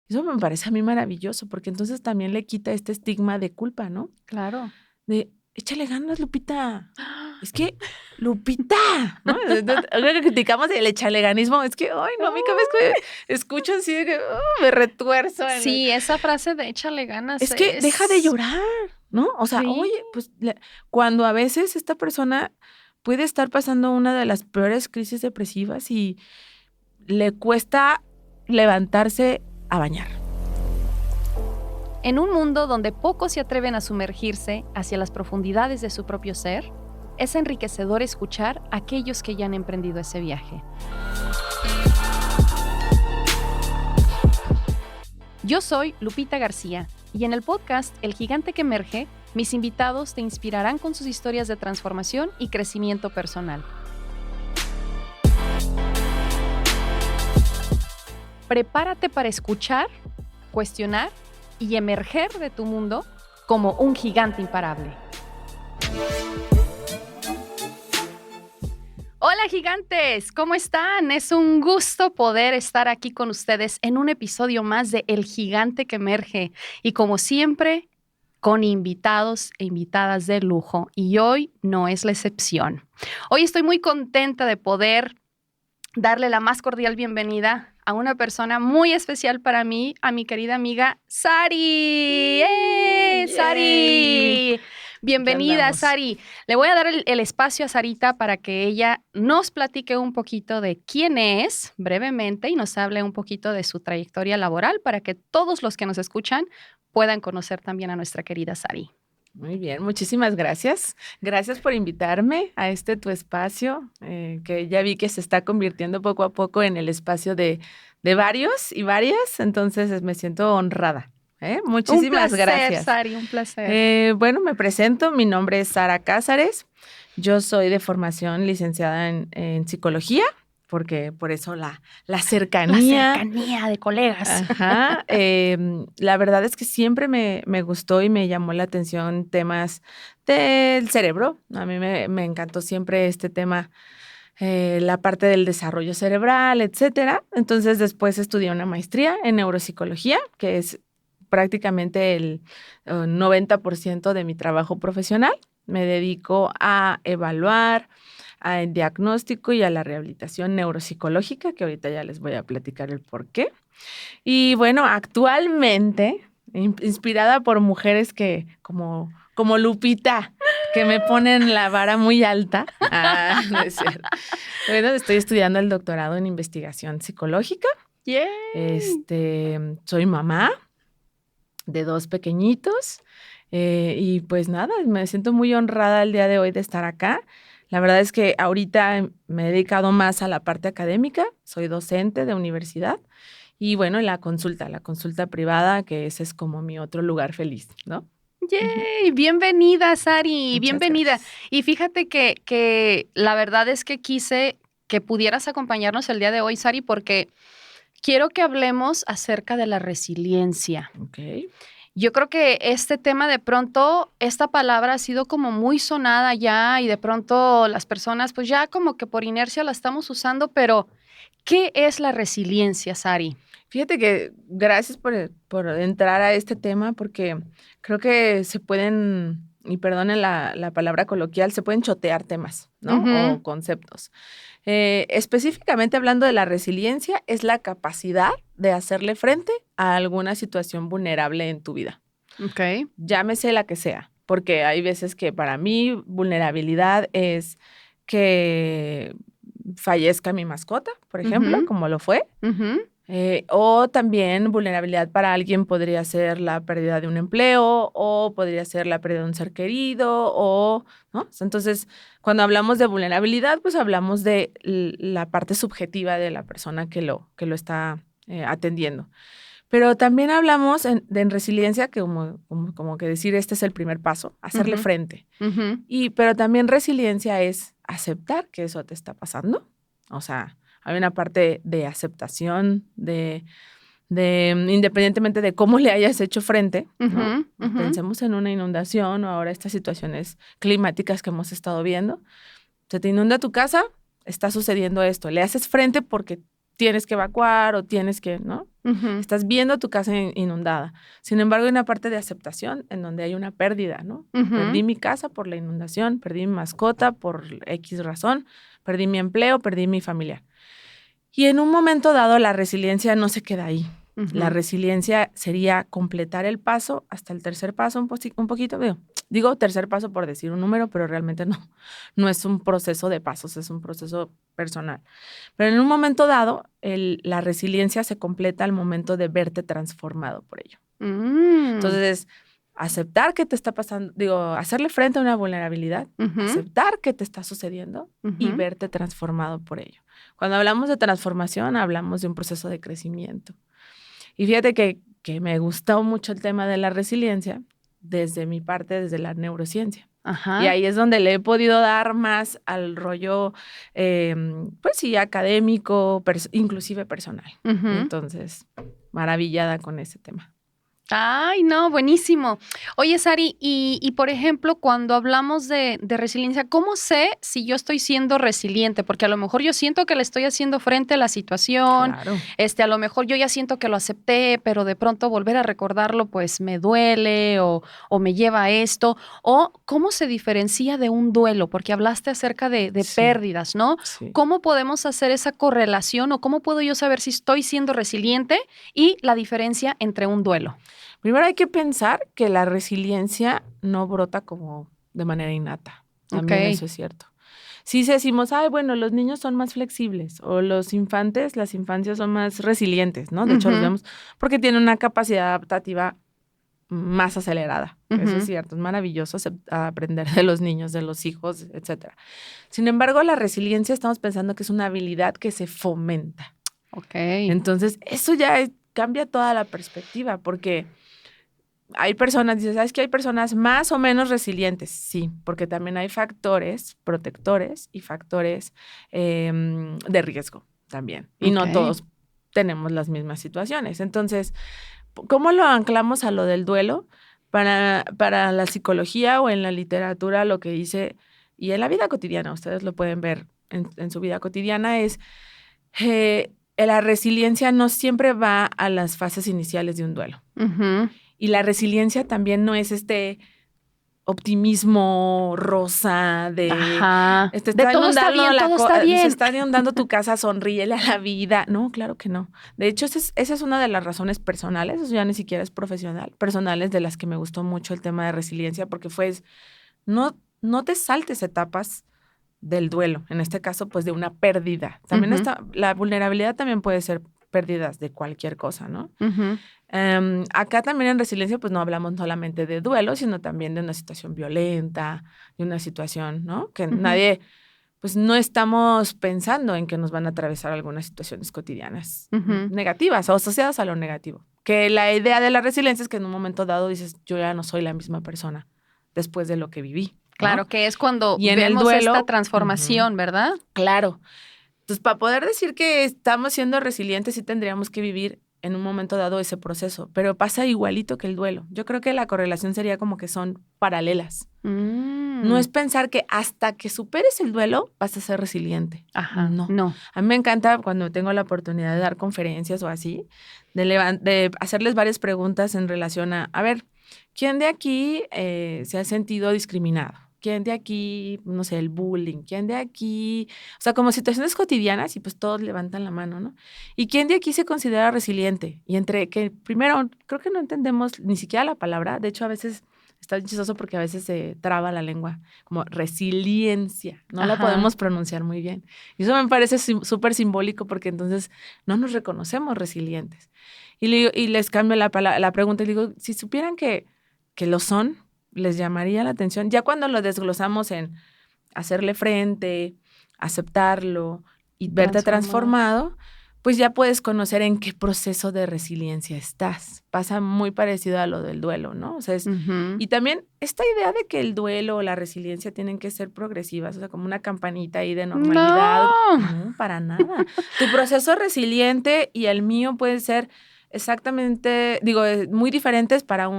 Eso me parece a mí maravilloso, porque entonces también le quita este estigma de culpa, ¿no? Claro. De, échale ganas, Lupita. Es que, Lupita, ¿no? Ahora que criticamos el echaleganismo, es que, ay, no, a mí cada vez que escucho así, me retuerzo. Sí, esa frase de échale ganas Es que deja de es... llorar, ¿no? O sea, Sí. oye, pues cuando a veces esta persona puede estar pasando una de las peores crisis depresivas y le cuesta levantarse a bañar. En un mundo donde pocos se atreven a sumergirse hacia las profundidades de su propio ser, es enriquecedor escuchar a aquellos que ya han emprendido ese viaje. Yo soy Lupita García y en el podcast El Gigante que Emerge, mis invitados te inspirarán con sus historias de transformación y crecimiento personal. Prepárate para escuchar, cuestionar y emerger de tu mundo como un gigante imparable. Hola gigantes, ¿cómo están? Es un gusto poder estar aquí con ustedes en un episodio más de El Gigante que Emerge y como siempre con invitados e invitadas de lujo y hoy no es la excepción. Hoy estoy muy contenta de poder darle la más cordial bienvenida a una persona muy especial para mí, a mi querida amiga Sari. ¡Sari! Bienvenida, Sari. Le voy a dar el espacio a Sarita para que ella nos platique un poquito de quién es brevemente y nos hable un poquito de su trayectoria laboral para que todos los que nos escuchan puedan conocer también a nuestra querida Sari. Muy bien, muchísimas gracias. Gracias por invitarme a tu espacio, que ya vi que se está convirtiendo poco a poco en el espacio de varios y varias, entonces me siento honrada. Muchísimas gracias. Sari, un placer. Bueno, me presento, mi nombre es Sara Cázares, yo soy de formación licenciada en psicología, porque por eso la cercanía. La cercanía de colegas. Ajá. La verdad es que siempre me gustó y me llamó la atención temas del cerebro. A mí me encantó siempre este tema, la parte del desarrollo cerebral, etcétera. Entonces después estudié una maestría en neuropsicología, que es prácticamente el 90% de mi trabajo profesional. Me dedico a evaluar, al diagnóstico y a la rehabilitación neuropsicológica, que ahorita ya les voy a platicar el por qué. Y bueno, actualmente, inspirada por mujeres que, como Lupita, que me ponen la vara muy alta. No es cierto. Bueno, estoy estudiando el doctorado en investigación psicológica. ¡Yay! Soy mamá de 2 pequeñitos. Y pues nada, me siento muy honrada el día de hoy de estar acá. La verdad es que ahorita me he dedicado más a la parte académica, soy docente de universidad y bueno, la consulta privada, que ese es como mi otro lugar feliz, ¿no? ¡Yay! Bienvenida, Sari, Muchas bienvenida. gracias. Y fíjate que la verdad es que quise que pudieras acompañarnos el día de hoy, Sari, porque quiero que hablemos acerca de la resiliencia. Ok. Yo creo que este tema de pronto, esta palabra ha sido como muy sonada ya y de pronto las personas pues ya como que por inercia la estamos usando, pero ¿qué es la resiliencia, Sari? Fíjate que gracias por entrar a este tema, porque creo que se pueden, y perdonen la palabra coloquial, se pueden chotear temas, ¿no? O conceptos. Específicamente hablando de la resiliencia, es la capacidad de hacerle frente a alguna situación vulnerable en tu vida. Ok. Llámese la que sea, porque hay veces que para mí vulnerabilidad es que fallezca mi mascota, por ejemplo, como lo fue. O también vulnerabilidad para alguien podría ser la pérdida de un empleo o podría ser la pérdida de un ser querido ¿no? Entonces, cuando hablamos de vulnerabilidad, pues hablamos de la parte subjetiva de la persona que lo está atendiendo. Pero también hablamos en resiliencia, que como que decir este es el primer paso, hacerle frente. Pero también resiliencia es aceptar que eso te está pasando. O sea, hay una parte de aceptación, de independientemente de cómo le hayas hecho frente, ¿no? Pensemos en una inundación o ahora estas situaciones climáticas que hemos estado viendo. Se te inunda tu casa, está sucediendo esto. Le haces frente porque tienes que evacuar o tienes que, ¿no? Estás viendo tu casa inundada. Sin embargo, hay una parte de aceptación en donde hay una pérdida, ¿no? Perdí mi casa por la inundación, perdí mi mascota por X razón, perdí mi empleo, perdí mi familiar. Y en un momento dado, la resiliencia no se queda ahí. La resiliencia sería completar el paso hasta el tercer paso un poquito. Digo tercer paso por decir un número, pero realmente no es un proceso de pasos, es un proceso personal. Pero en un momento dado, la resiliencia se completa al momento de verte transformado por ello. Entonces, aceptar que te está pasando, hacerle frente a una vulnerabilidad, aceptar que te está sucediendo y verte transformado por ello. Cuando hablamos de transformación, hablamos de un proceso de crecimiento. Y fíjate que me gustó mucho el tema de la resiliencia desde mi parte, desde la neurociencia. Ajá. Y ahí es donde le he podido dar más al rollo, pues sí, académico, inclusive personal. Entonces, maravillada con ese tema. Ay, no, buenísimo. Oye, Sari, y por ejemplo, cuando hablamos de resiliencia, ¿cómo sé si yo estoy siendo resiliente? Porque a lo mejor yo siento que le estoy haciendo frente a la situación, claro. A lo mejor yo ya siento que lo acepté, pero de pronto volver a recordarlo, pues me duele o me lleva a esto. O ¿cómo se diferencia de un duelo? Porque hablaste acerca de pérdidas, ¿no? Sí. ¿Cómo podemos hacer esa correlación o cómo puedo yo saber si estoy siendo resiliente y la diferencia entre un duelo? Primero hay que pensar que la resiliencia no brota como de manera innata. También eso es cierto. Si decimos, bueno, los niños son más flexibles o las infancias son más resilientes, ¿no? De hecho, los vemos porque tienen una capacidad adaptativa más acelerada. Eso es cierto, es maravilloso aprender de los niños, de los hijos, etcétera. Sin embargo, la resiliencia estamos pensando que es una habilidad que se fomenta. Entonces, eso ya cambia toda la perspectiva porque hay personas, dices, ¿sabes que hay personas más o menos resilientes? Sí, porque también hay factores protectores y factores de riesgo también. Y no todos tenemos las mismas situaciones. Entonces, ¿cómo lo anclamos a lo del duelo? Para la psicología o en la literatura lo que dice, y en la vida cotidiana, ustedes lo pueden ver en su vida cotidiana, es la resiliencia no siempre va a las fases iniciales de un duelo. Y la resiliencia también no es optimismo rosa de todo está bien, todo está bien. Se está inundando tu casa, sonríele a la vida. No, claro que no. De hecho, esa es una de las razones personales, eso ya ni siquiera es profesional, personales de las que me gustó mucho el tema de resiliencia, porque no te saltes etapas del duelo, en este caso, pues de una pérdida. También la vulnerabilidad también puede ser pérdidas de cualquier cosa, ¿no? Acá también en resiliencia pues no hablamos solamente de duelo, sino también de una situación violenta, de una situación, ¿no? Que nadie, pues no estamos pensando en que nos van a atravesar algunas situaciones cotidianas negativas o asociadas a lo negativo. Que la idea de la resiliencia es que en un momento dado dices, yo ya no soy la misma persona después de lo que viví, ¿no? Claro, que es cuando vemos esta transformación, ¿verdad? Claro. Entonces, para poder decir que estamos siendo resilientes, sí tendríamos que vivir en un momento dado ese proceso, pero pasa igualito que el duelo. Yo creo que la correlación sería como que son paralelas. No es pensar que hasta que superes el duelo vas a ser resiliente. Ajá, no. A mí me encanta cuando tengo la oportunidad de dar conferencias o así, de hacerles varias preguntas en relación a ver, ¿quién de aquí se ha sentido discriminado? ¿Quién de aquí, no sé, el bullying? ¿Quién de aquí? O sea, como situaciones cotidianas y pues todos levantan la mano, ¿no? ¿Y quién de aquí se considera resiliente? Y entre que primero, creo que no entendemos ni siquiera la palabra. De hecho, a veces está chistoso porque a veces se traba la lengua, como resiliencia. No la podemos pronunciar muy bien. Y eso me parece súper simbólico porque entonces no nos reconocemos resilientes. Y les cambio la pregunta y digo, si supieran que lo son, les llamaría la atención. Ya cuando lo desglosamos en hacerle frente, aceptarlo y verte transformado, pues ya puedes conocer en qué proceso de resiliencia estás. Pasa muy parecido a lo del duelo, ¿no? O sea, y también esta idea de que el duelo o la resiliencia tienen que ser progresivas, o sea, como una campanita ahí de normalidad. No, para nada. Tu proceso resiliente y el mío puede ser exactamente, muy diferentes para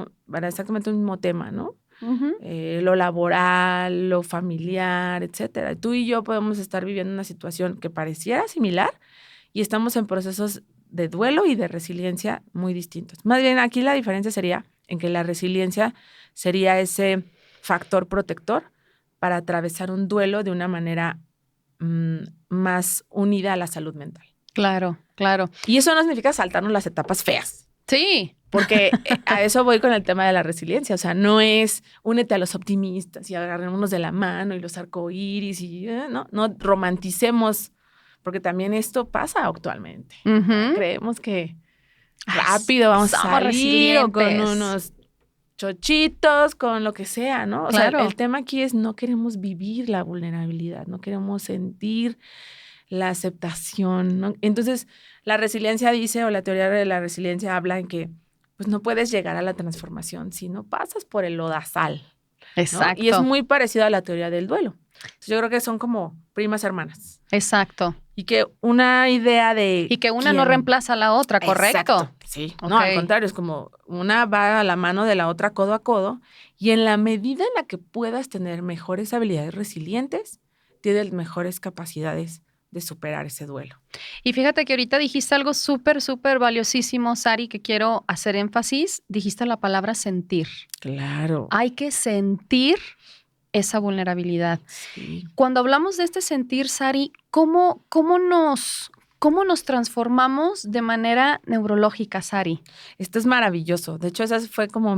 exactamente un mismo tema, ¿no? Lo laboral, lo familiar, etcétera. Tú y yo podemos estar viviendo una situación que pareciera similar y estamos en procesos de duelo y de resiliencia muy distintos. Más bien aquí la diferencia sería en que la resiliencia sería ese factor protector para atravesar un duelo de una manera más unida a la salud mental. Claro, claro. Y eso no significa saltarnos las etapas feas. Sí. Porque a eso voy con el tema de la resiliencia. O sea, no es únete a los optimistas y agarrémonos de la mano y los arcoíris y no romanticemos, porque también esto pasa actualmente. Creemos que rápido vamos a salir o con unos chochitos, con lo que sea, ¿no? O sea, el tema aquí es no queremos vivir la vulnerabilidad, no queremos sentir la aceptación, ¿no? Entonces, la resiliencia dice, o la teoría de la resiliencia habla en que pues no puedes llegar a la transformación si no pasas por el lodazal. Exacto. ¿No? Y es muy parecido a la teoría del duelo. Entonces, yo creo que son como primas hermanas. Exacto. Y que una idea de... Y que una no reemplaza a la otra, ¿correcto? Exacto, sí. Okay. No, al contrario, es como una va a la mano de la otra codo a codo y en la medida en la que puedas tener mejores habilidades resilientes, tienes mejores capacidades de superar ese duelo. Y fíjate que ahorita dijiste algo súper, súper valiosísimo, Sari, que quiero hacer énfasis. Dijiste la palabra sentir. Claro. Hay que sentir esa vulnerabilidad. Sí. Cuando hablamos de este sentir, Sari, ¿cómo nos transformamos de manera neurológica, Sari? Esto es maravilloso. De hecho, esa fue como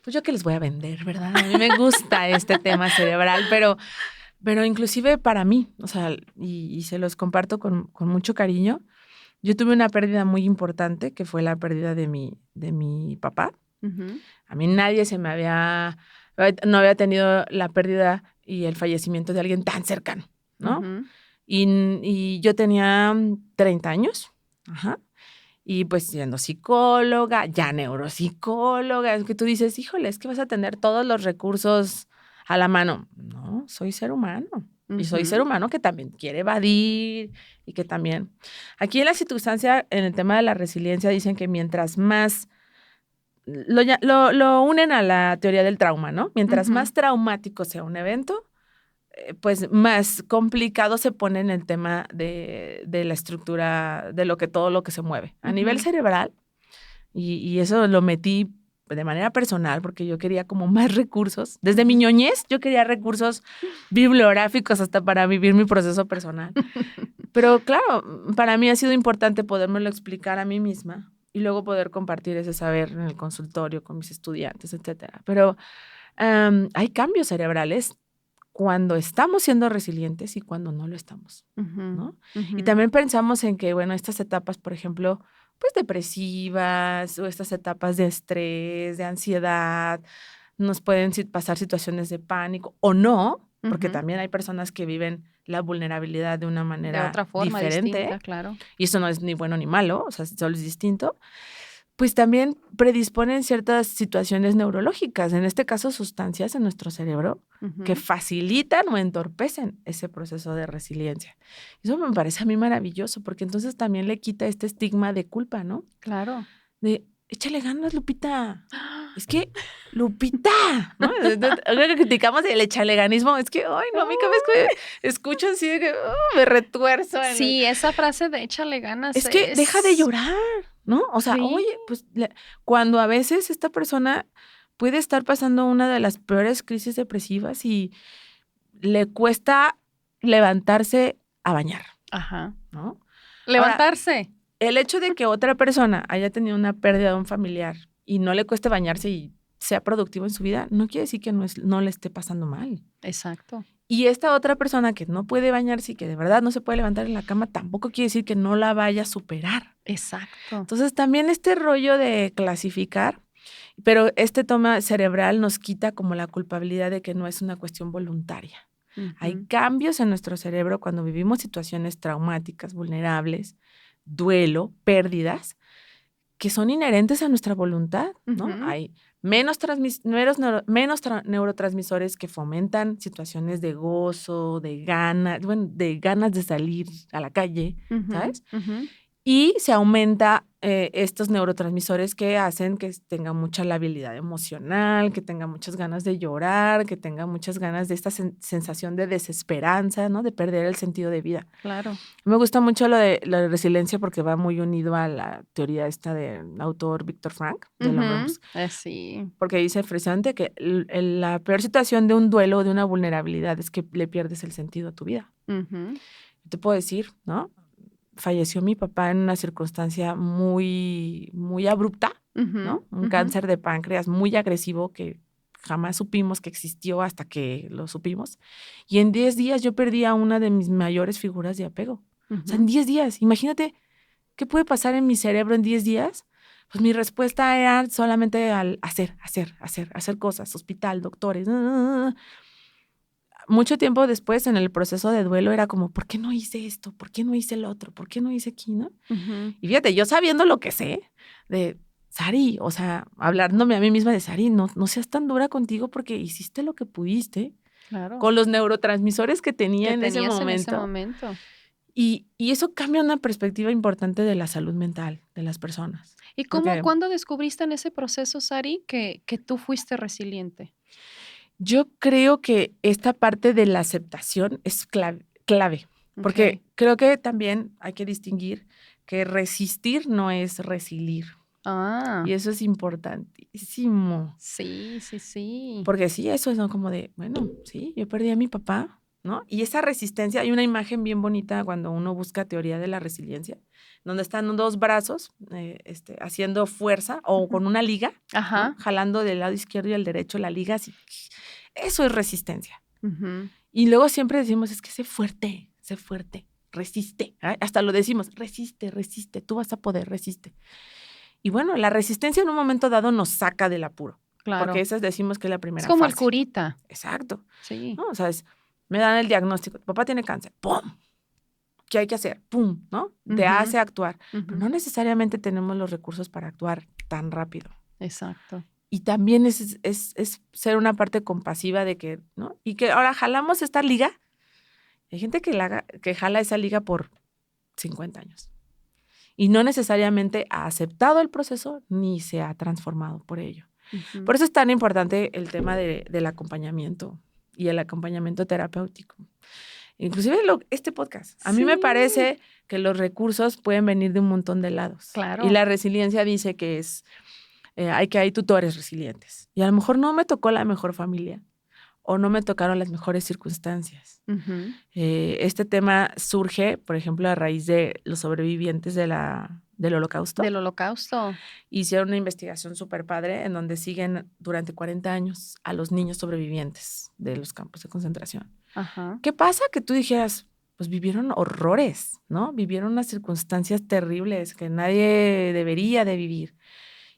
pues yo que les voy a vender, ¿verdad? A mí me gusta este tema cerebral, pero inclusive para mí, o sea, y se los comparto con mucho cariño, yo tuve una pérdida muy importante, que fue la pérdida de mi papá. Uh-huh. A mí nadie no había tenido la pérdida y el fallecimiento de alguien tan cercano, ¿no? Uh-huh. Y yo tenía 30 años, ajá, y pues siendo psicóloga, ya neuropsicóloga, es que tú dices, híjole, es que vas a tener todos los recursos a la mano. No, soy ser humano. Uh-huh. Y soy ser humano que también quiere evadir y que también... Aquí en la circunstancia, en el tema de la resiliencia, dicen que mientras más... Lo unen a la teoría del trauma, ¿no? Mientras más traumático sea un evento, pues más complicado se pone en el tema de la estructura, de todo lo que se mueve. A nivel cerebral, y eso lo metí de manera personal porque yo quería como más recursos. Desde mi ñoñez yo quería recursos bibliográficos hasta para vivir mi proceso personal. Pero claro, para mí ha sido importante podérmelo explicar a mí misma y luego poder compartir ese saber en el consultorio con mis estudiantes, etcétera. Pero hay cambios cerebrales cuando estamos siendo resilientes y cuando no lo estamos, ¿no? Uh-huh. Y también pensamos en que, bueno, estas etapas, por ejemplo, pues depresivas o estas etapas de estrés, de ansiedad, nos pueden pasar situaciones de pánico o no, porque también hay personas que viven la vulnerabilidad de una manera de otra forma, diferente, distinta, claro. Y eso no es ni bueno ni malo, o sea, solo es distinto. Pues también predisponen ciertas situaciones neurológicas, en este caso sustancias en nuestro cerebro que facilitan o entorpecen ese proceso de resiliencia. Eso me parece a mí maravilloso, porque entonces también le quita este estigma de culpa, ¿no? Claro. De, échale ganas, Lupita. Es que, Lupita, ¿no? Algo que criticamos el echaleganismo, es que, ay, no, a mí cada vez que escucho así, que me retuerzo. Sí, esa frase de échale ganas es que deja de llorar, ¿no? O sea, oye, pues cuando a veces esta persona puede estar pasando una de las peores crisis depresivas y le cuesta levantarse a bañar. Ajá. ¿No? Levantarse. Ahora, el hecho de que otra persona haya tenido una pérdida de un familiar y no le cueste bañarse y sea productivo en su vida, no quiere decir que no le esté pasando mal. Exacto. Y esta otra persona que no puede bañarse y que de verdad no se puede levantar en la cama, tampoco quiere decir que no la vaya a superar. Exacto. Entonces también este rollo de clasificar, pero este toma cerebral nos quita como la culpabilidad de que no es una cuestión voluntaria. Uh-huh. Hay cambios en nuestro cerebro cuando vivimos situaciones traumáticas, vulnerables, duelo, pérdidas, que son inherentes a nuestra voluntad, ¿no? Uh-huh. Hay menos neurotransmisores que fomentan situaciones de gozo, de ganas de salir a la calle, ¿sabes? Uh-huh. Y se aumenta estos neurotransmisores que hacen que tenga mucha labilidad emocional, que tenga muchas ganas de llorar, que tenga muchas ganas de esta sensación de desesperanza, ¿no? De perder el sentido de vida. Claro. Me gusta mucho lo de la resiliencia porque va muy unido a la teoría esta del autor Viktor Frankl, del hombre. Sí. Porque dice precisamente que la peor situación de un duelo o de una vulnerabilidad es que le pierdes el sentido a tu vida. Te puedo decir, ¿no? Falleció mi papá en una circunstancia muy, muy abrupta, ¿no? Un cáncer de páncreas muy agresivo que jamás supimos que existió hasta que lo supimos. Y en 10 días yo perdí a una de mis mayores figuras de apego. O sea, en 10 días. Imagínate, ¿qué puede pasar en mi cerebro en 10 días? Pues mi respuesta era solamente al hacer cosas, hospital, doctores. Mucho tiempo después, en el proceso de duelo, era como, ¿por qué no hice esto? ¿Por qué no hice el otro? ¿Por qué no hice aquí, no? Y fíjate, yo sabiendo lo que sé de Sari, o sea, hablándome a mí misma de Sari, no seas tan dura contigo porque hiciste lo que pudiste. Claro. Con los neurotransmisores que tenía en ese momento. En ese momento. Y eso cambia una perspectiva importante de la salud mental de las personas. ¿Y cuándo descubriste en ese proceso, Sari, que tú fuiste resiliente? Yo creo que esta parte de la aceptación es clave, porque creo que también hay que distinguir que resistir no es resilir. Y eso es importantísimo. Sí. Porque sí, eso es como de, bueno, sí, yo perdí a mi papá, ¿no? Y esa resistencia, hay una imagen bien bonita cuando uno busca teoría de la resiliencia, donde están dos brazos haciendo fuerza o con una liga, ¿no? Jalando del lado izquierdo y el derecho la liga, así. Eso es resistencia. Y luego siempre decimos, es que sé fuerte, resiste. Hasta lo decimos, resiste, tú vas a poder, resiste. Y bueno, la resistencia en un momento dado nos saca del apuro. Claro. Porque esas decimos que es la primera fase. Es como el curita. Exacto. Sí. ¿No? O sea, me dan el diagnóstico, papá tiene cáncer, ¡pum! ¿Qué hay que hacer? ¡Pum! ¿No? Te hace actuar. Pero no necesariamente tenemos los recursos para actuar tan rápido. Exacto. Y también es ser una parte compasiva de que, ¿no? Y que ahora jalamos esta liga. Hay gente que jala esa liga por 50 años. Y no necesariamente ha aceptado el proceso ni se ha transformado por ello. Por eso es tan importante el tema del acompañamiento y el acompañamiento terapéutico. Inclusive este podcast. A mí me parece que los recursos pueden venir de un montón de lados. Claro. Y la resiliencia dice que hay tutores resilientes. Y a lo mejor no me tocó la mejor familia o no me tocaron las mejores circunstancias. Este tema surge, por ejemplo, a raíz de los sobrevivientes del Holocausto. Del Holocausto. Hicieron una investigación súper padre en donde siguen durante 40 años a los niños sobrevivientes de los campos de concentración. ¿Qué pasa? Que tú dijeras, pues vivieron horrores, ¿no? Vivieron unas circunstancias terribles que nadie debería de vivir.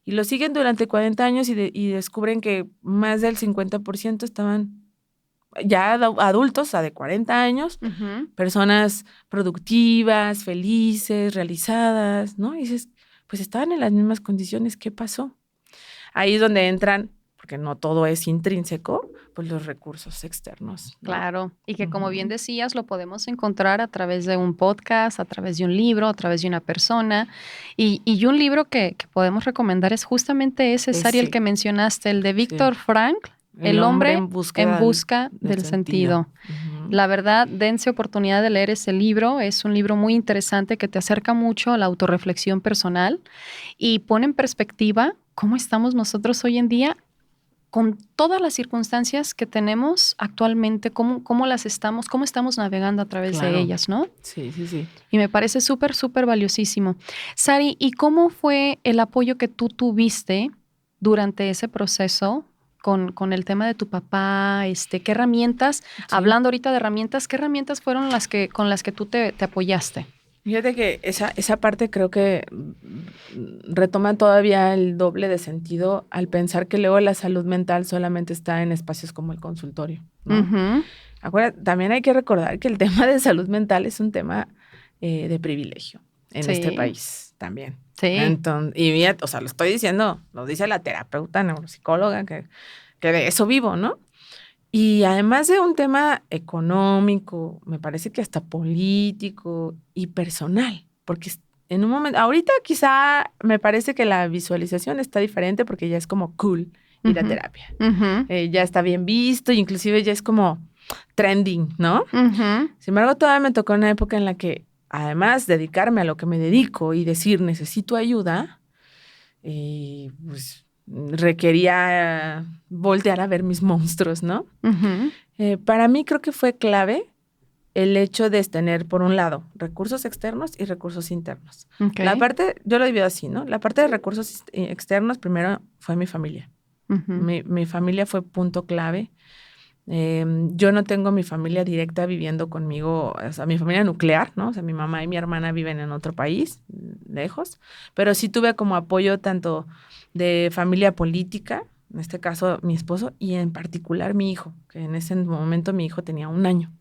Y lo siguen durante 40 años y descubren que más del 50% estaban ya adultos, o sea, de 40 años, personas productivas, felices, realizadas, ¿no? Y dices, pues estaban en las mismas condiciones, ¿qué pasó? Ahí es donde entran, porque no todo es intrínseco, pues los recursos externos, ¿no? Claro, y que como bien decías, lo podemos encontrar a través de un podcast, a través de un libro, a través de una persona. Y un libro que podemos recomendar es justamente ese, Sari, el que mencionaste, el de Viktor Frankl, El hombre en busca del sentido. La verdad, dense oportunidad de leer ese libro. Es un libro muy interesante que te acerca mucho a la autorreflexión personal y pone en perspectiva cómo estamos nosotros hoy en día con todas las circunstancias que tenemos actualmente, cómo estamos navegando a través de ellas, ¿no? Sí. Y me parece súper, súper valiosísimo. Sari, ¿y cómo fue el apoyo que tú tuviste durante ese proceso con el tema de tu papá? ¿Qué herramientas, hablando ahorita de herramientas, qué herramientas fueron con las que tú te apoyaste? Fíjate que esa parte creo que retoma todavía el doble de sentido al pensar que luego la salud mental solamente está en espacios como el consultorio, ¿no? Acuérdate, también hay que recordar que el tema de salud mental es un tema de privilegio en este país también. Sí. Entonces, y mira, o sea, lo estoy diciendo, lo dice la terapeuta neuropsicóloga, que de eso vivo, ¿no? Y además de un tema económico, me parece que hasta político y personal, porque en un momento, ahorita quizá me parece que la visualización está diferente porque ya es como cool ir a terapia. Ya está bien visto, inclusive ya es como trending, ¿no? Sin embargo, todavía me tocó una época en la que, además, dedicarme a lo que me dedico y decir, necesito ayuda, pues requería voltear a ver mis monstruos, ¿no? Para mí creo que fue clave el hecho de tener, por un lado, recursos externos y recursos internos. Okay. La parte, yo lo divido así, ¿no? La parte de recursos externos, primero, fue mi familia. Mi familia fue punto clave. Yo no tengo mi familia directa viviendo conmigo, o sea, mi familia nuclear, ¿no? O sea, mi mamá y mi hermana viven en otro país, lejos, pero sí tuve como apoyo tanto de familia política, en este caso mi esposo, y en particular mi hijo, que en ese momento mi hijo tenía 1 año.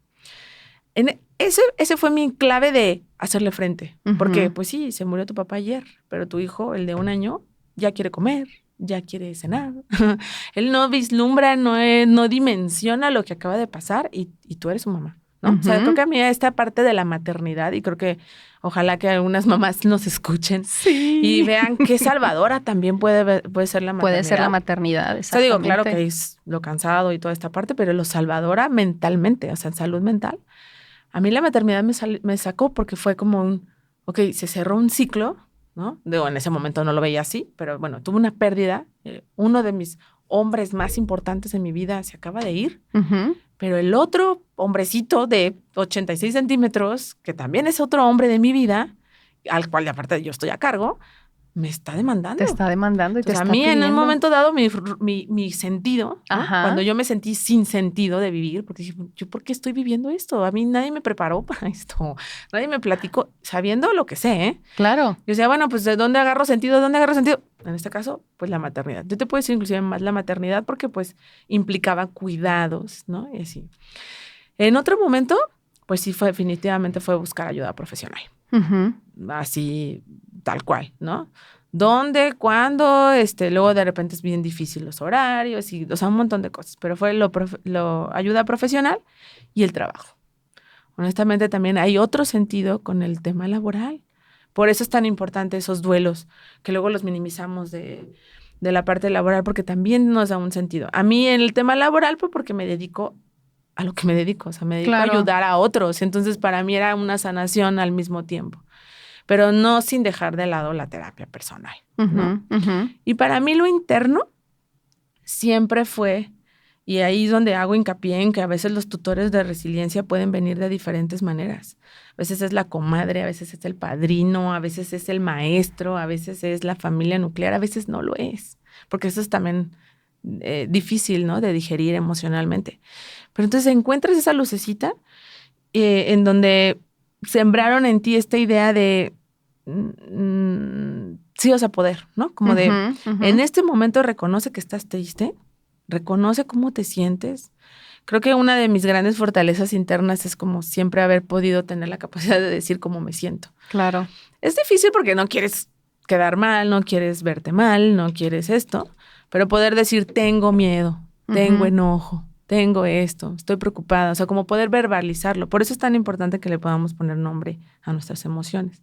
Ese fue mi clave de hacerle frente, porque pues sí, se murió tu papá ayer, pero tu hijo, el de 1 año, ya quiere comer, ya quiere cenar. Él no vislumbra, no dimensiona lo que acaba de pasar y tú eres su mamá, ¿no? O sea, creo que a mí esta parte de la maternidad, y creo que ojalá que algunas mamás nos escuchen y vean qué salvadora también puede ser la maternidad. Puede ser la maternidad, exactamente. O sea, digo, claro que es lo cansado y toda esta parte, pero lo salvadora mentalmente, o sea, en salud mental. A mí la maternidad me sacó porque fue como se cerró un ciclo, ¿no? Digo, en ese momento no lo veía así, pero bueno, tuve una pérdida. Uno de mis hombres más importantes en mi vida se acaba de ir, pero el otro hombrecito de 86 centímetros, que también es otro hombre de mi vida, al cual aparte yo estoy a cargo, me está demandando. Te está demandando y te está pidiendo. A mí en un momento dado mi sentido, ¿no? Cuando yo me sentí sin sentido de vivir, porque dije, ¿yo por qué estoy viviendo esto? A mí nadie me preparó para esto. Nadie me platicó, sabiendo lo que sé, ¿eh? Claro. Yo decía, bueno, pues ¿de dónde agarro sentido? En este caso, pues la maternidad. Yo te puedo decir inclusive más la maternidad porque pues implicaba cuidados, ¿no? Y así. En otro momento, pues sí definitivamente fue buscar ayuda profesional. Así, tal cual, ¿no? ¿Dónde? ¿Cuándo? Luego de repente es bien difícil los horarios y, o sea, un montón de cosas. Pero fue lo ayuda profesional y el trabajo. Honestamente, también hay otro sentido con el tema laboral. Por eso es tan importante esos duelos, que luego los minimizamos de la parte laboral, porque también nos da un sentido. A mí en el tema laboral, pues porque me dedico a lo que me dedico, o sea, me dedico a ayudar a otros. Entonces, para mí era una sanación al mismo tiempo, pero no sin dejar de lado la terapia personal, ¿no? Y para mí lo interno siempre fue, y ahí es donde hago hincapié en que a veces los tutores de resiliencia pueden venir de diferentes maneras. A veces es la comadre, a veces es el padrino, a veces es el maestro, a veces es la familia nuclear, a veces no lo es, porque eso es también difícil, ¿no? De digerir emocionalmente. Pero entonces encuentras esa lucecita en donde sembraron en ti esta idea de sí vas a poder, ¿no? Como de en este momento reconoce que estás triste, reconoce cómo te sientes. Creo que una de mis grandes fortalezas internas es como siempre haber podido tener la capacidad de decir cómo me siento. Claro. Es difícil porque no quieres quedar mal, no quieres verte mal, no quieres esto, pero poder decir tengo miedo, tengo enojo, tengo esto, estoy preocupada, o sea, como poder verbalizarlo. Por eso es tan importante que le podamos poner nombre a nuestras emociones.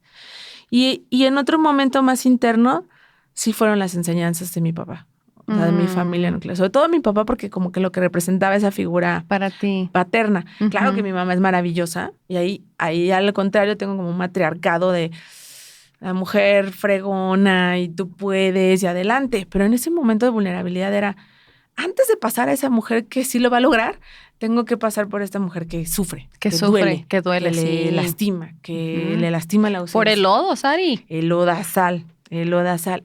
Y en otro momento más interno, sí fueron las enseñanzas de mi papá, o sea, de mi familia nuclear. Sobre todo mi papá, porque como que lo que representaba esa figura para ti paterna. Claro que mi mamá es maravillosa y ahí al contrario tengo como un matriarcado de la mujer fregona y tú puedes y adelante. Pero en ese momento de vulnerabilidad era, antes de pasar a esa mujer que sí lo va a lograr, tengo que pasar por esta mujer que sufre, que duele, que le lastima, que le lastima la ausencia. Por el lodo, Sari. El lodazal.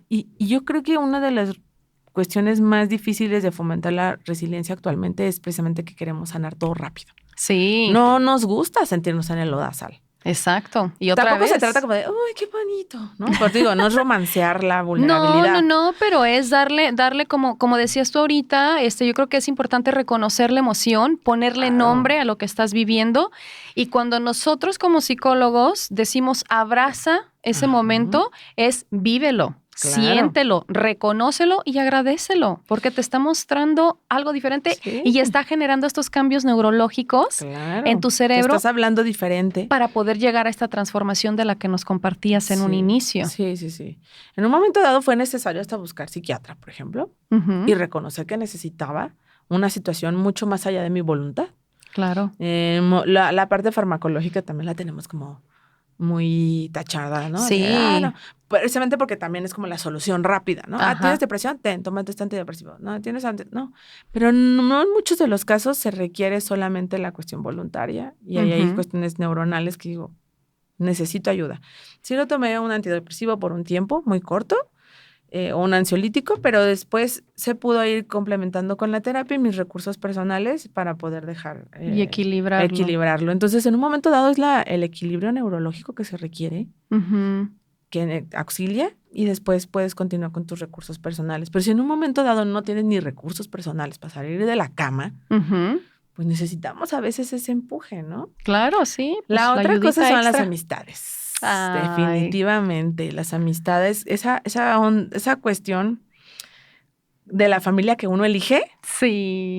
Y yo creo que una de las cuestiones más difíciles de fomentar la resiliencia actualmente es precisamente que queremos sanar todo rápido. Sí. No nos gusta sentirnos en el lodazal. Exacto. Y otra Tampoco vez se trata como de, ¡ay, qué bonito! ¿No? Pues digo, no es romancear la vulnerabilidad. No, pero es darle como decías tú ahorita, yo creo que es importante reconocer la emoción, ponerle nombre a lo que estás viviendo. Y cuando nosotros como psicólogos decimos abraza ese momento, es vívelo. Siéntelo, reconócelo y agradécelo, porque te está mostrando algo diferente y está generando estos cambios neurológicos en tu cerebro. Te estás hablando diferente. Para poder llegar a esta transformación de la que nos compartías en un inicio. Sí. En un momento dado fue necesario hasta buscar psiquiatra, por ejemplo, y reconocer que necesitaba una situación mucho más allá de mi voluntad. Claro. La parte farmacológica también la tenemos como muy tachada, ¿no? Sí. No. Precisamente porque también es como la solución rápida, ¿no? ¿Tienes depresión? Tómate este antidepresivo. No, no. Pero no en muchos de los casos se requiere solamente la cuestión voluntaria y ahí hay cuestiones neuronales que digo, necesito ayuda. Sí lo tomé un antidepresivo por un tiempo muy corto, o un ansiolítico, pero después se pudo ir complementando con la terapia y mis recursos personales para poder dejar y equilibrarlo. Entonces, en un momento dado es el equilibrio neurológico que se requiere, que auxilia, y después puedes continuar con tus recursos personales. Pero si en un momento dado no tienes ni recursos personales para salir de la cama, pues necesitamos a veces ese empuje, ¿no? Claro, sí. Pues la otra cosa son las amistades. Definitivamente, las amistades, esa cuestión de la familia que uno elige,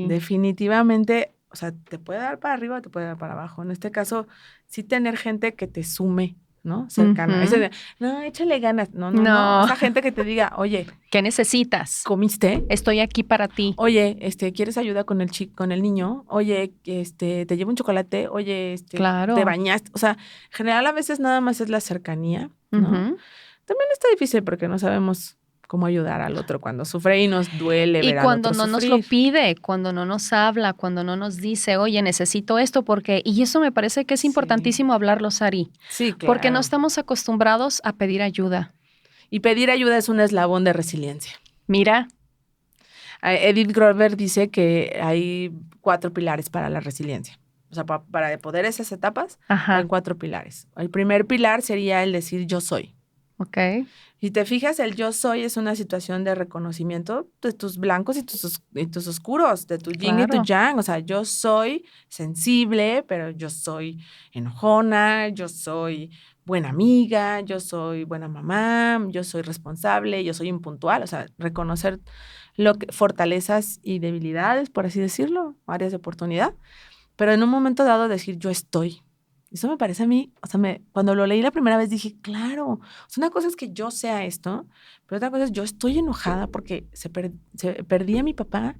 definitivamente, o sea, te puede dar para arriba o te puede dar para abajo. En este caso, sí tener gente que te sume, ¿no? Cercana. Ese de, no, échale ganas. No. Esa gente que te diga, oye, ¿qué necesitas? ¿Comiste? Estoy aquí para ti. Oye, ¿quieres ayuda con el niño? Oye, te llevo un chocolate. Oye, claro. Te bañaste. O sea, en general a veces nada más es la cercanía, ¿no? También está difícil porque no sabemos cómo ayudar al otro cuando sufre y nos duele ver al otro sufrir. Y cuando no nos lo pide, cuando no nos habla, cuando no nos dice, oye, necesito esto porque... Y eso me parece que es importantísimo hablarlo, Sari. Sí, claro. Porque no estamos acostumbrados a pedir ayuda. Y pedir ayuda es un eslabón de resiliencia. Mira. Edith Grover dice que hay 4 pilares para la resiliencia. O sea, para poder esas etapas, hay 4 pilares. El primer pilar sería el decir yo soy. Ok. Si te fijas, el yo soy es una situación de reconocimiento de tus blancos y tus oscuros, de tu yin y tu yang. O sea, yo soy sensible, pero yo soy enojona, yo soy buena amiga, yo soy buena mamá, yo soy responsable, yo soy impuntual. O sea, reconocer fortalezas y debilidades, por así decirlo, áreas de oportunidad. Pero en un momento dado decir yo estoy. Eso me parece a mí, o sea, cuando lo leí la primera vez dije, claro, o sea, una cosa es que yo sea esto, pero otra cosa es yo estoy enojada porque perdí a mi papá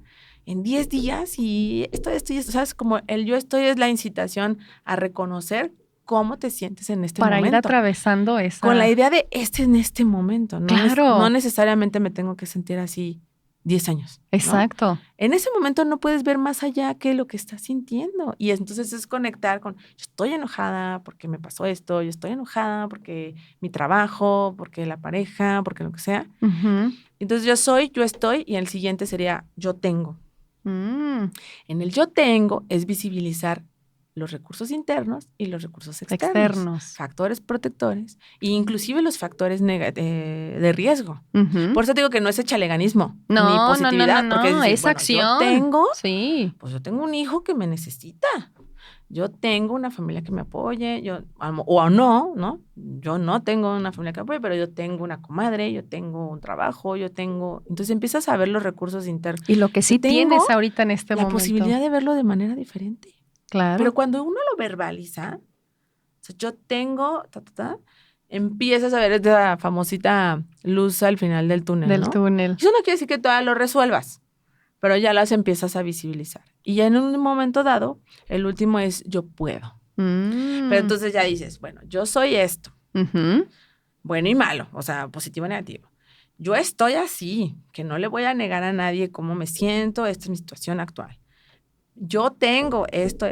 en 10 días y esto, ¿sabes? Como el yo estoy es la incitación a reconocer cómo te sientes en este momento. Para ir atravesando esa... Con la idea de en este momento, ¿no? Claro. No necesariamente me tengo que sentir así 10 años. Exacto. ¿No? En ese momento no puedes ver más allá que lo que estás sintiendo. Y entonces es conectar con, yo estoy enojada porque me pasó esto, yo estoy enojada porque mi trabajo, porque la pareja, porque lo que sea. Entonces yo estoy, y el siguiente sería yo tengo. En el yo tengo es visibilizar los recursos internos y los recursos externos. Factores protectores e inclusive los factores de riesgo. Por eso digo que no es echaleganismo ni positividad. No, porque es decir, es acción. Yo tengo un hijo que me necesita. Yo tengo una familia que me apoye, o no, yo no tengo una familia que me apoye, pero yo tengo una comadre, yo tengo un trabajo, entonces empiezas a ver los recursos internos. Y lo que sí tienes ahorita en este momento. La posibilidad de verlo de manera diferente. Claro. Pero cuando uno lo verbaliza, o sea, yo tengo, empiezas a ver esta famosita luz al final del túnel, Eso no quiere decir que todavía lo resuelvas, pero ya las empiezas a visibilizar. Y ya en un momento dado, el último es yo puedo. Pero entonces ya dices, bueno, yo soy esto. Bueno y malo, o sea, positivo y negativo. Yo estoy así, que no le voy a negar a nadie cómo me siento, esta es mi situación actual. Yo tengo esto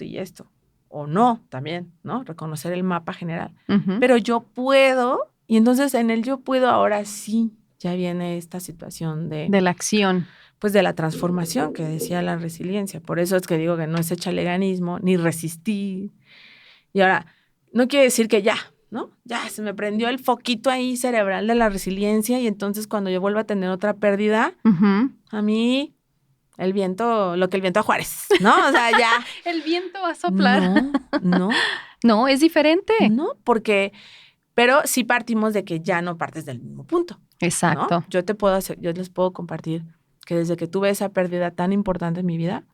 y esto. O no, también, ¿no? Reconocer el mapa general. Pero yo puedo, y entonces en el yo puedo ahora sí ya viene esta situación de la acción. Pues de la transformación que decía la resiliencia. Por eso es que digo que no es echaleganismo, ni resistir. Y ahora, no quiere decir que ya, ¿no? Ya se me prendió el foquito ahí cerebral de la resiliencia y entonces cuando yo vuelva a tener otra pérdida, a mí... lo que el viento a Juárez, ¿no? O sea, ya. El viento va a soplar. No. No, es diferente. No, pero sí partimos de que ya no partes del mismo punto. Exacto. ¿no? Yo les puedo compartir que desde que tuve esa pérdida tan importante en mi vida,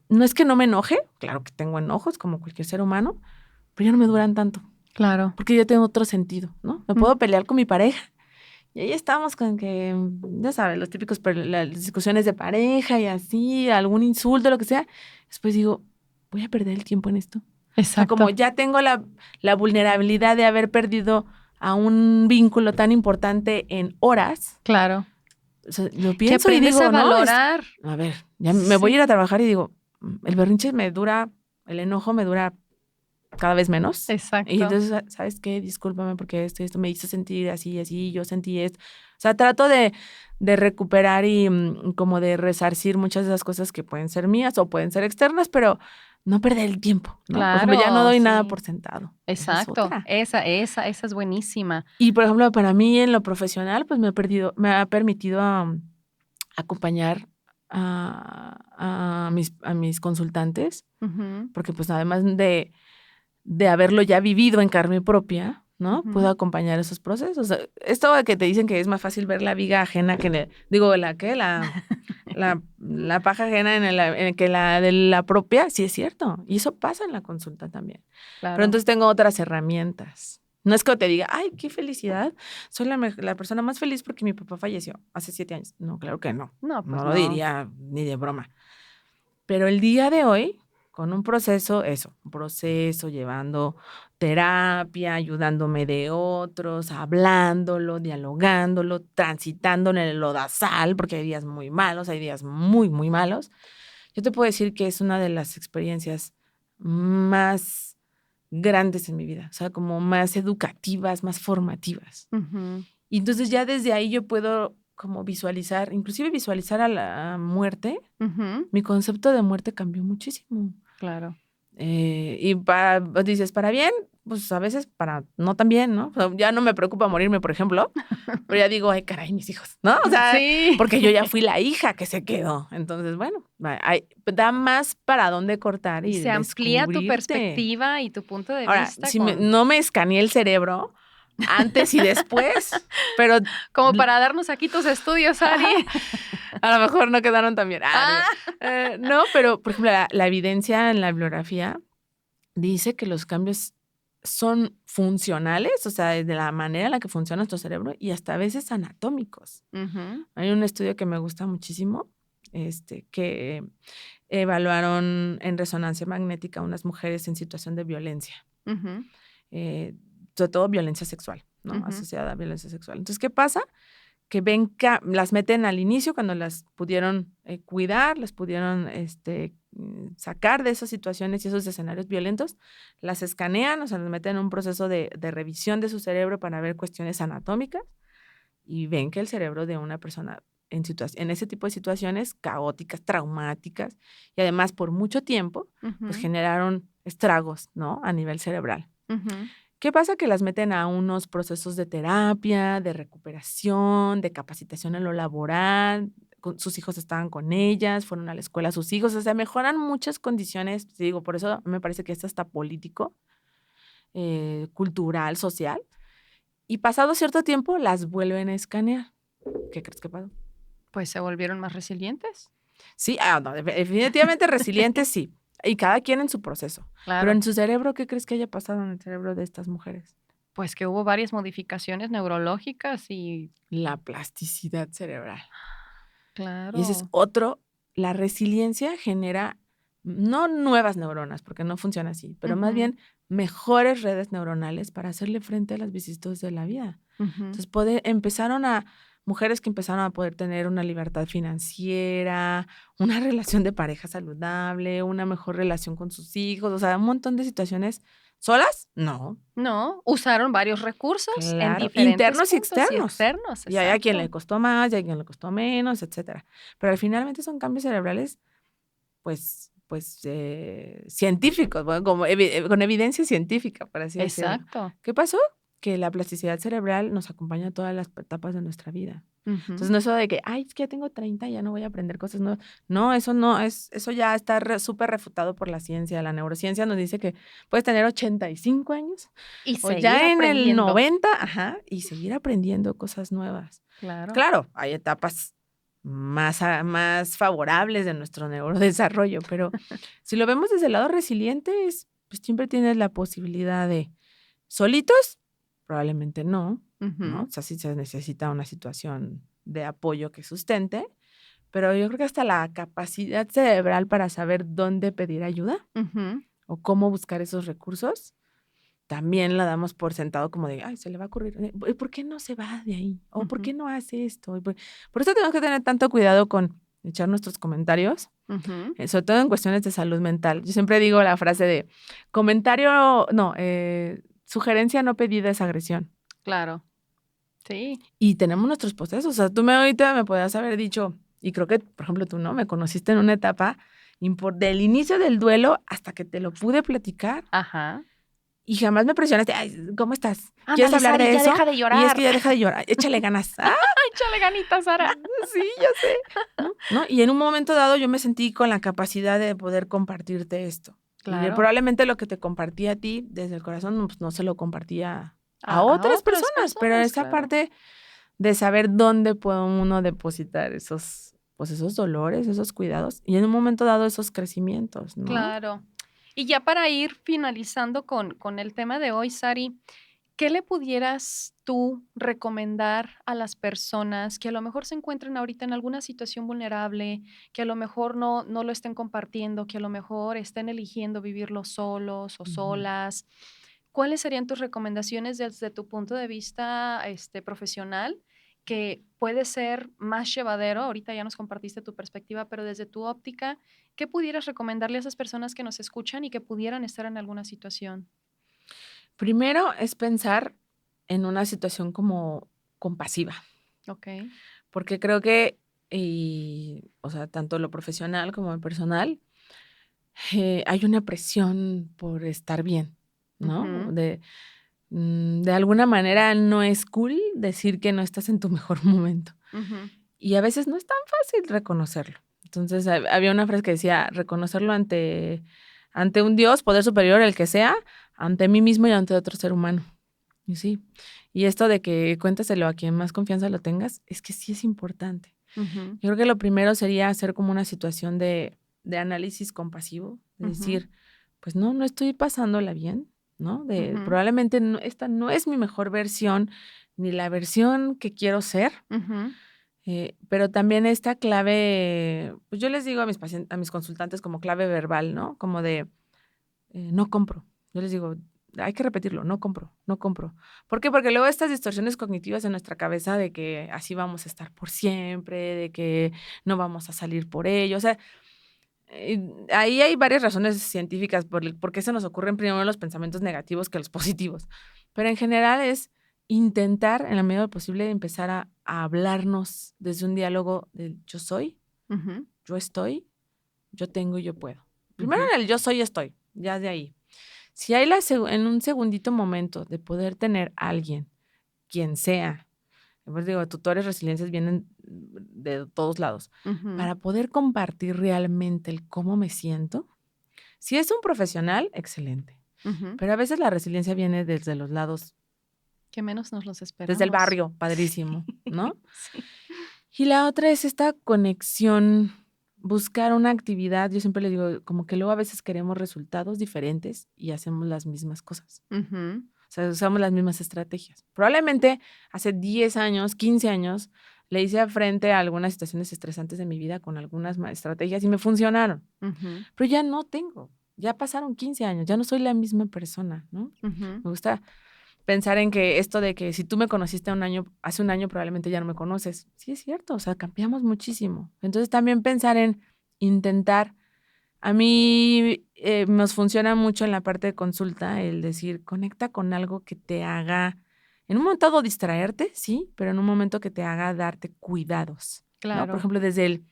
no es que no me enoje, claro que tengo enojos como cualquier ser humano, pero ya no me duran tanto. Claro. Porque yo tengo otro sentido, ¿no? Me puedo pelear con mi pareja. Y ahí estamos con que, ya sabes, los típicos, las discusiones de pareja y así, algún insulto, lo que sea. Después digo, voy a perder el tiempo en esto. Exacto. O sea, como ya tengo la vulnerabilidad de haber perdido a un vínculo tan importante en horas. Claro. O sea, lo pienso que y digo, a valorar. A ver, ya me voy a ir a trabajar y digo, el berrinche me dura, el enojo me dura cada vez menos. Exacto. Y entonces, ¿sabes qué? Discúlpame porque esto me hizo sentir así, yo sentí esto. O sea, trato de recuperar y como de resarcir muchas de esas cosas que pueden ser mías o pueden ser externas, pero no perder el tiempo, ¿no? Claro, por ejemplo, ya no doy nada por sentado. Exacto. Esa es buenísima. Y, por ejemplo, para mí en lo profesional, pues me ha permitido acompañar a mis consultantes, porque pues además de haberlo ya vivido en carne propia, ¿no? Puedo acompañar esos procesos. O sea, esto de que te dicen que es más fácil ver la viga ajena que la paja ajena que la de la propia, sí es cierto. Y eso pasa en la consulta también. Claro. Pero entonces tengo otras herramientas. No es que te diga, ay, qué felicidad, soy la persona más feliz porque mi papá falleció hace 7 años. No, claro que no. No, pues no lo diría ni de broma. Pero el día de hoy, con un proceso, llevando terapia, ayudándome de otros, hablándolo, dialogándolo, transitando en el lodazal, porque hay días muy malos, hay días muy, muy malos. Yo te puedo decir que es una de las experiencias más grandes en mi vida, o sea, como más educativas, más formativas. Y entonces ya desde ahí yo puedo como inclusive visualizar a la muerte. Mi concepto de muerte cambió muchísimo. Claro. Y dices, ¿para bien? Pues a veces para no tan bien, ¿no? O sea, ya no me preocupa morirme, por ejemplo, pero ya digo, ay, caray, mis hijos, ¿no? O sea, sí. Porque yo ya fui la hija que se quedó. Entonces, bueno, da más para dónde cortar y se amplía tu perspectiva y tu punto de vista. Si no me escaneé el cerebro antes y después, pero... Como para darnos aquí tus estudios, Ari. A lo mejor no quedaron tan bien. No, pero, por ejemplo, la evidencia en la bibliografía dice que los cambios son funcionales, o sea, de la manera en la que funciona nuestro cerebro y hasta a veces anatómicos. Hay un estudio que me gusta muchísimo, que evaluaron en resonancia magnética a unas mujeres en situación de violencia, sobre todo violencia sexual, ¿no? Asociada a violencia sexual. Entonces, ¿qué pasa? Que las meten al inicio cuando las pudieron cuidar, las pudieron sacar de esas situaciones y esos escenarios violentos, las escanean, o sea, las meten en un proceso de revisión de su cerebro para ver cuestiones anatómicas y ven que el cerebro de una persona en ese tipo de situaciones caóticas, traumáticas y además por mucho tiempo, pues generaron estragos, ¿no? A nivel cerebral. ¿Qué pasa? Que las meten a unos procesos de terapia, de recuperación, de capacitación en lo laboral. Sus hijos estaban con ellas, fueron a la escuela sus hijos, o sea, mejoran muchas condiciones. Te digo, por eso me parece que esto está político, cultural, social. Y pasado cierto tiempo, las vuelven a escanear. ¿Qué crees que pasó? Pues se volvieron más resilientes. Sí, no, definitivamente resilientes, sí. Y cada quien en su proceso. Claro. Pero en su cerebro, ¿qué crees que haya pasado en el cerebro de estas mujeres? Pues que hubo varias modificaciones neurológicas y... La plasticidad cerebral. Claro. Y ese es otro. La resiliencia genera no nuevas neuronas, porque no funciona así, pero más bien mejores redes neuronales para hacerle frente a las vicisitudes de la vida. Entonces, mujeres que empezaron a poder tener una libertad financiera, una relación de pareja saludable, una mejor relación con sus hijos, o sea, un montón de situaciones. ¿Solas? No. No, usaron varios recursos Claro, en diferentes internos y externos. Y hay a quien le costó más, y a quien le costó menos, etcétera. Pero finalmente son cambios cerebrales, pues científicos, bueno, con evidencia científica, por así decirlo. Exacto. ¿Qué pasó? Que la plasticidad cerebral nos acompaña a todas las etapas de nuestra vida. Entonces, no es eso de que, ay, es que ya tengo 30, ya no voy a aprender cosas nuevas. No, eso ya está súper refutado por la ciencia. La neurociencia nos dice que puedes tener 85 años Y o seguir ya en el aprendiendo. 90, y seguir aprendiendo cosas nuevas. Claro. Claro, hay etapas más favorables de nuestro neurodesarrollo, pero si lo vemos desde el lado resiliente, pues siempre tienes la posibilidad de solitos, probablemente no, ¿no? O sea, sí se necesita una situación de apoyo que sustente, pero yo creo que hasta la capacidad cerebral para saber dónde pedir ayuda o cómo buscar esos recursos, también la damos por sentado como de, ay, se le va a ocurrir, ¿por qué no se va de ahí? ¿O por qué no hace esto? Por eso tenemos que tener tanto cuidado con echar nuestros comentarios, sobre todo en cuestiones de salud mental. Yo siempre digo la frase de sugerencia no pedida es agresión. Claro. Sí. Y tenemos nuestros procesos. O sea, tú ahorita me podías haber dicho, y creo que, por ejemplo, tú, ¿no? Me conociste en una etapa del inicio del duelo hasta que te lo pude platicar. Ajá. Y jamás me presionaste, ay, ¿cómo estás? Ándale, ¿Quieres hablar Sari, de ya eso? deja de llorar. Y es que ya deja de llorar. Échale ganas. Échale ganitas, Sara. Sí, ya sé. ¿No? Y en un momento dado yo me sentí con la capacidad de poder compartirte esto. Claro. Y probablemente lo que te compartí a ti desde el corazón, pues no se lo compartía a otras personas, pero esa parte de saber dónde puede uno depositar esos dolores, esos cuidados, y en un momento dado esos crecimientos, ¿no? Claro. Y ya para ir finalizando con el tema de hoy, Sari, ¿qué le pudieras tú recomendar a las personas que a lo mejor se encuentran ahorita en alguna situación vulnerable, que a lo mejor no lo estén compartiendo, que a lo mejor estén eligiendo vivirlo solos o solas? ¿Cuáles serían tus recomendaciones desde tu punto de vista profesional, que puede ser más llevadero? Ahorita ya nos compartiste tu perspectiva, pero desde tu óptica, ¿qué pudieras recomendarle a esas personas que nos escuchan y que pudieran estar en alguna situación? Primero es pensar en una situación como compasiva. Ok. Porque creo que, o sea, tanto lo profesional como lo personal, hay una presión por estar bien, ¿no? De alguna manera no es cool decir que no estás en tu mejor momento. Y a veces no es tan fácil reconocerlo. Entonces, había una frase que decía, reconocerlo ante un Dios, poder superior, el que sea, ante mí mismo y ante otro ser humano. Y sí. Y esto de que cuéntaselo a quien más confianza lo tengas, es que sí es importante. Yo creo que lo primero sería hacer como una situación de análisis compasivo, de decir, pues no estoy pasándola bien, ¿no? Probablemente esta no es mi mejor versión, ni la versión que quiero ser. Pero también esta clave, pues yo les digo a mis pacientes, a mis consultantes como clave verbal, ¿no? Como de, no compro. Yo les digo, hay que repetirlo, no compro. ¿Por qué? Porque luego estas distorsiones cognitivas en nuestra cabeza de que así vamos a estar por siempre, de que no vamos a salir por ello, o sea, ahí hay varias razones científicas por qué se nos ocurren primero los pensamientos negativos que los positivos, pero en general es intentar, en la medida de lo posible, empezar a hablarnos desde un diálogo del yo soy, yo estoy, yo tengo y yo puedo. Primero en el yo soy, estoy, ya de ahí. Si hay en un segundito momento de poder tener a alguien, quien sea, pues digo, tutores resilientes vienen de todos lados, para poder compartir realmente el cómo me siento. Si es un profesional, excelente. Pero a veces la resiliencia viene desde los lados. Que menos nos los esperamos. Desde el barrio, padrísimo, ¿no? Sí. Y la otra es esta conexión, buscar una actividad. Yo siempre le digo, como que luego a veces queremos resultados diferentes y hacemos las mismas cosas. O sea, usamos las mismas estrategias. Probablemente hace 10 años, 15 años, le hice frente a algunas situaciones estresantes de mi vida con algunas estrategias y me funcionaron. Pero ya no tengo. Ya pasaron 15 años, ya no soy la misma persona, ¿no? Me gusta pensar en que esto de que si tú me conociste hace un año, probablemente ya no me conoces. Sí, es cierto, o sea, cambiamos muchísimo. Entonces también pensar en intentar. A mí nos funciona mucho en la parte de consulta el decir, conecta con algo que te haga, en un momento dado distraerte, sí, pero en un momento que te haga darte cuidados. Claro. ¿No? Por ejemplo, desde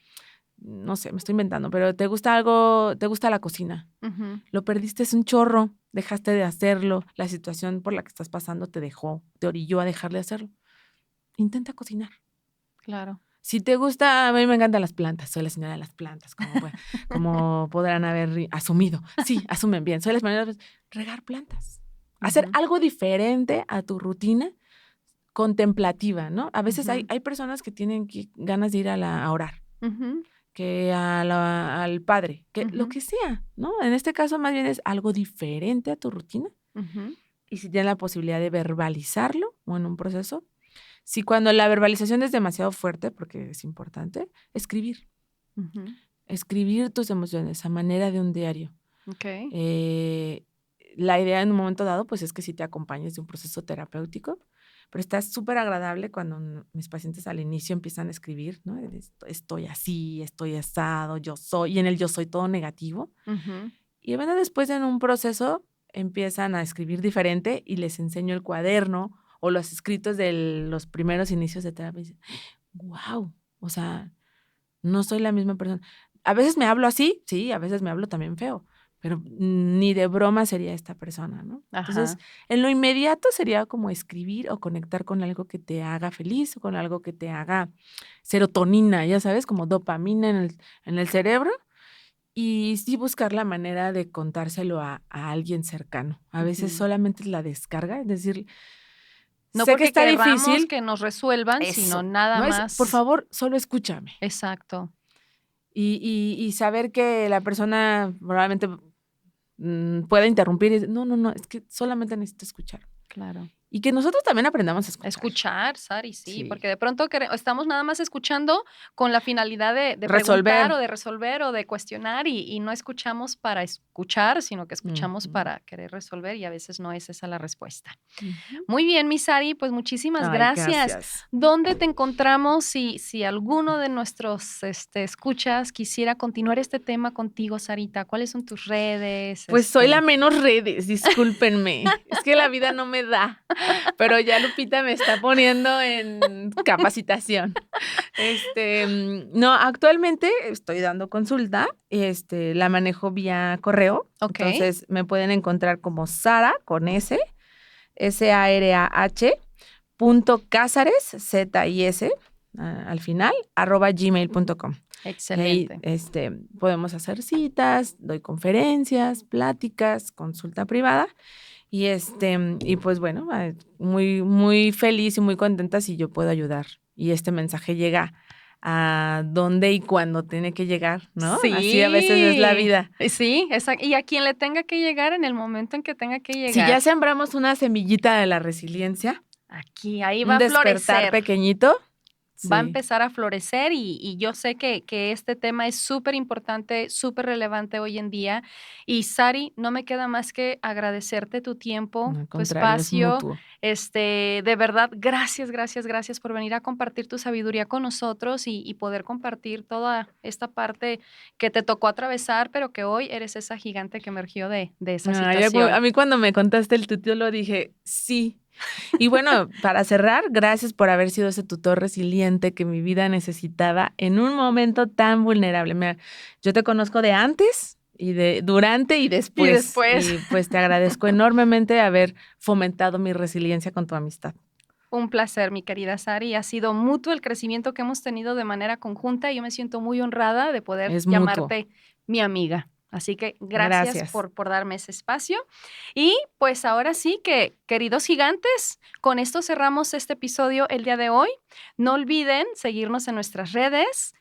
no sé, me estoy inventando, pero te gusta la cocina. Lo perdiste, es un chorro, dejaste de hacerlo, la situación por la que estás pasando te orilló a dejar de hacerlo. Intenta cocinar. Claro. Si te gusta, a mí me encantan las plantas, soy la señora de las plantas, como podrán haber asumido. Sí, asumen bien, soy la señora de las plantas. Regar plantas. Hacer algo diferente a tu rutina contemplativa, ¿no? A veces hay personas que tienen ganas de ir a orar, que al padre, que lo que sea, ¿no? En este caso más bien es algo diferente a tu rutina. Y si tienes la posibilidad de verbalizarlo o en un proceso, si cuando la verbalización es demasiado fuerte, porque es importante, escribir. Escribir tus emociones a manera de un diario. Okay. La idea en un momento dado, pues es que sí te acompañes de un proceso terapéutico, pero está súper agradable cuando mis pacientes al inicio empiezan a escribir, ¿no? Estoy así, estoy asado, yo soy, y en el yo soy todo negativo. Y bueno, después en un proceso empiezan a escribir diferente y les enseño el cuaderno o los escritos de los primeros inicios de terapia. Y dicen, wow, o sea, no soy la misma persona. A veces me hablo así, sí, a veces me hablo también feo, pero ni de broma sería esta persona, ¿no? Entonces, en lo inmediato sería como escribir o conectar con algo que te haga feliz o con algo que te haga serotonina, ya sabes, como dopamina en el cerebro. Y sí buscar la manera de contárselo a alguien cercano. A veces solamente es la descarga, es decir, no sé que está difícil que nos resuelvan, sino nada no más. por favor, solo escúchame. Exacto. Y saber que la persona probablemente pueda interrumpir y decir, no, es que solamente necesito escuchar. Claro. Y que nosotros también aprendamos a escuchar. Escuchar, Sari, sí, porque de pronto estamos nada más escuchando con la finalidad de resolver. Preguntar o de resolver o de cuestionar y no escuchamos para escuchar, sino que escuchamos para querer resolver y a veces no es esa la respuesta. Muy bien, mi Sari, pues muchísimas gracias. ¿Dónde te encontramos si alguno de nuestros escuchas quisiera continuar este tema contigo, Sarita? ¿Cuáles son tus redes? Pues soy la menos redes, discúlpenme. Es que la vida no me da. Pero ya Lupita me está poniendo en capacitación. No, actualmente estoy dando consulta, la manejo vía correo. Okay. Entonces me pueden encontrar como Sara con S, SARAH, .cázares, ZIS, al final, @gmail.com. Excelente. Y ahí, podemos hacer citas, doy conferencias, pláticas, consulta privada. Y pues bueno, muy, muy feliz y muy contenta si yo puedo ayudar. Y este mensaje llega a dónde y cuándo tiene que llegar, ¿no? Sí. Así a veces es la vida. Sí, exacto. Y a quien le tenga que llegar en el momento en que tenga que llegar. Si ya sembramos una semillita de la resiliencia, ahí va a florecer. Un despertar pequeñito. Va a empezar a florecer y yo sé que este tema es súper importante, súper relevante hoy en día. Y Sari, no me queda más que agradecerte tu tiempo, tu espacio. De verdad, gracias por venir a compartir tu sabiduría con nosotros y poder compartir toda esta parte que te tocó atravesar, pero que hoy eres esa gigante que emergió de esa situación. A mí cuando me contaste el título dije, sí. Y bueno, para cerrar, gracias por haber sido ese tutor resiliente que mi vida necesitaba en un momento tan vulnerable. Mira, yo te conozco de antes y de durante y después. Y pues te agradezco enormemente haber fomentado mi resiliencia con tu amistad. Un placer, mi querida Sari. Ha sido mutuo el crecimiento que hemos tenido de manera conjunta y yo me siento muy honrada de poder llamarte mi amiga. Así que gracias. Por darme ese espacio. Y pues ahora sí que, queridos gigantes, con esto cerramos este episodio el día de hoy. No olviden seguirnos en nuestras redes.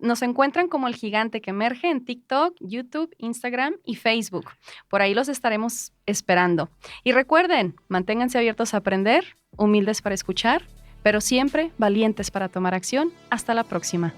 Nos encuentran como El Gigante que Emerge en TikTok, YouTube, Instagram y Facebook. Por ahí los estaremos esperando. Y recuerden, manténganse abiertos a aprender, humildes para escuchar, pero siempre valientes para tomar acción. Hasta la próxima.